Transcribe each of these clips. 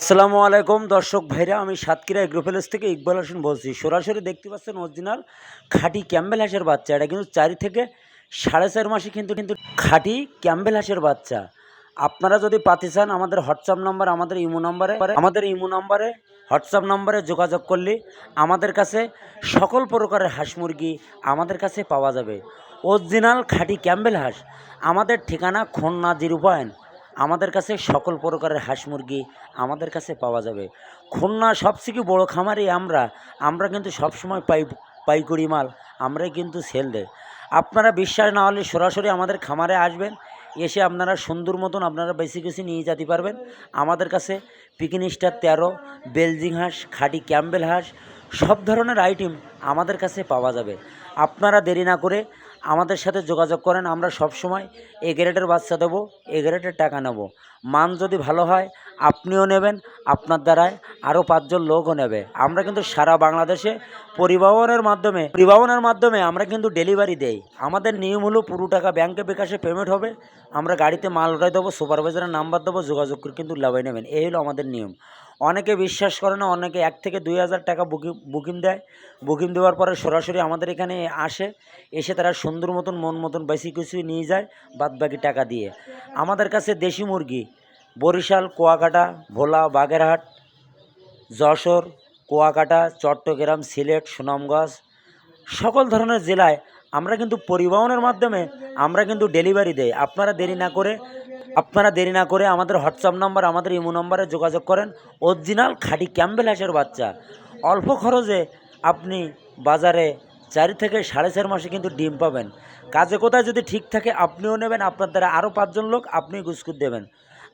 আসসালামু আলাইকুম দর্শক ভাইরা, আমি সাতক্ষীরা এগ্রো প্যালেস থেকে ইকবাল হোসেন বলছি। সরাসরি দেখতে পাচ্ছেন অরিজিনাল খাঁটি ক্যাম্বেল হাঁসের বাচ্চা। এটা কিন্তু 4 থেকে 4.5 মাসে কিন্তু খাঁটি ক্যাম্বেল হাঁসের বাচ্চা। আপনারা যদি পাতে চান আমাদের হোয়াটসঅ্যাপ নাম্বার, আমাদের ইমো নাম্বারে হোয়াটসঅ্যাপ নাম্বারে যোগাযোগ করলে আমাদের কাছে সকল প্রকারের হাঁস মুরগি আমাদের কাছে পাওয়া যাবে। অরিজিনাল খাঁটি ক্যাম্বেল হাঁস। আমাদের ঠিকানা খুলনা 0 পয়েন্ট। আমাদের কাছে সকল প্রকারের হাঁস মুরগি আমাদের কাছে পাওয়া যাবে। খুলনা সবথেকে বড় খামারি আমরা কিন্তু সবসময় পাইকারি মাল আমরাই কিন্তু সেল দেয়। আপনারা বিশ্বাস না হলে সরাসরি আমাদের খামারে আসবেন, এসে আপনারা সুন্দর মতন আপনারা বেশি নিয়ে যেতে পারবেন। আমাদের কাছে পিকিন স্টার 13, বেলজিং হাঁস, খাঁটি ক্যাম্বেল হাঁস সব ধরনের আইটেম আমাদের কাছে পাওয়া যাবে। আপনারা দেরি না করে আমাদের সাথে যোগাযোগ করেন। আমরা সবসময় এ গ্রেডের বাচ্চা দেবো, এ গ্রেডের টাকা নেব। মান যদি ভালো হয় আপনিও নেবেন, আপনার দ্বারায় আরও 5 জন লোকও নেবে। আমরা কিন্তু সারা বাংলাদেশে পরিবহনের মাধ্যমে আমরা কিন্তু ডেলিভারি দেই। আমাদের নিয়ম হলো পুরো টাকা ব্যাংকে বিকাশে পেমেন্ট হবে, আমরা গাড়িতে মাল উঠাই দেবো, সুপারভাইজারের নাম্বার দেবো, যোগাযোগ করে কিন্তু লাভাই নেবেন। এই হলো আমাদের নিয়ম। অনেকে বিশ্বাস করে না, অনেকে 1 থেকে 2,000 টাকা বুকিং দেয়। বুকিং দেওয়ার পরে সরাসরি আমাদের এখানে এসে তারা সুন্দর মতন মন মতন বেশি কিছু নিয়ে যায়, বাদ বাকি টাকা দিয়ে। আমাদের কাছে দেশি মুরগি বরিশাল, কুয়াকাটা, ভোলা, বাগেরহাট, যশোর, কুয়াকাটা, চট্টগ্রাম, সিলেট, সুনামগঞ্জ সকল ধরনের জেলায় আমরা কিন্তু পরিবহনের মাধ্যমে আমরা কিন্তু ডেলিভারি দেই। আপনারা দেরি না করে আমাদের হোয়াটসঅ্যাপ নাম্বার, আমাদের ইমো নাম্বারে যোগাযোগ করেন। অরিজিনাল খাঁটি ক্যাম্বেল হাঁসের বাচ্চা অল্প খরচে আপনি বাজারে 4 থেকে 4.5 মাসে কিন্তু ডিম পাবেন। কাজে কোথায় যদি ঠিক থাকে আপনিও নেবেন, আপনার দ্বারা আরও 5 জন লোক আপনি গুসকুট দেবেন।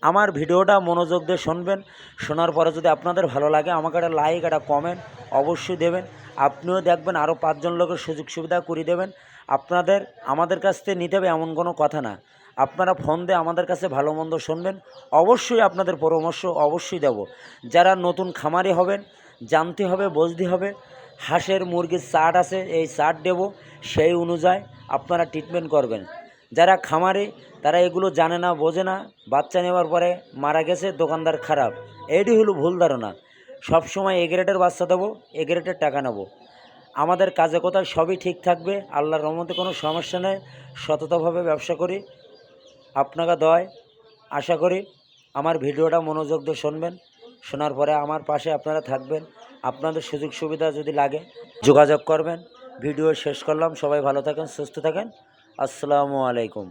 আমার ভিডিওটা মনোযোগ দিয়ে শুনবেন। শোনার পরে যদি আপনাদের ভালো লাগে আমাকে একটা লাইক, একটা কমেন্ট অবশ্যই দেবেন। আপনিও দেখবেন আরও 5 জন লোকের সুযোগ সুবিধা করে দেবেন। আপনাদের আমাদের কাছ থেকে নিতে হবে এমন কোনো কথা না। আপনারা ফোন দিয়ে আমাদের কাছে ভালো মন্দ শুনবেন, অবশ্যই আপনাদের পরামর্শ অবশ্যই দেব। যারা নতুন খামারি হবেন জানতে হবে, বুঝতে হবে। হাঁসের মুরগির চার্ট আছে, এই চার্ট দেব, সেই অনুযায়ী আপনারা ট্রিটমেন্ট করবেন। যারা খামারি তারা এগুলো জানে না, বোঝে না, বাচ্চা নেওয়ার পরে মারা গেছে, দোকানদার খারাপ, এইটি হলো ভুল ধারণা। সবসময় এ গ্রেডের বাচ্চা দেবো, এ গ্রেডের টাকা নেব। আমাদের কাজে কোথায় সবই ঠিক থাকবে, আল্লাহর রহমতে কোনো সমস্যা নেই। সততাভাবে ব্যবসা করি। আপনাকে দয় আশা করি আমার ভিডিওটা মনোযোগ দিয়ে শুনবেন। শোনার পরে আমার পাশে আপনারা থাকবেন। আপনাদের সুযোগ সুবিধা যদি লাগে যোগাযোগ করবেন। ভিডিও শেষ করলাম। সবাই ভালো থাকেন, সুস্থ থাকেন। আসসালামু আলাইকুম।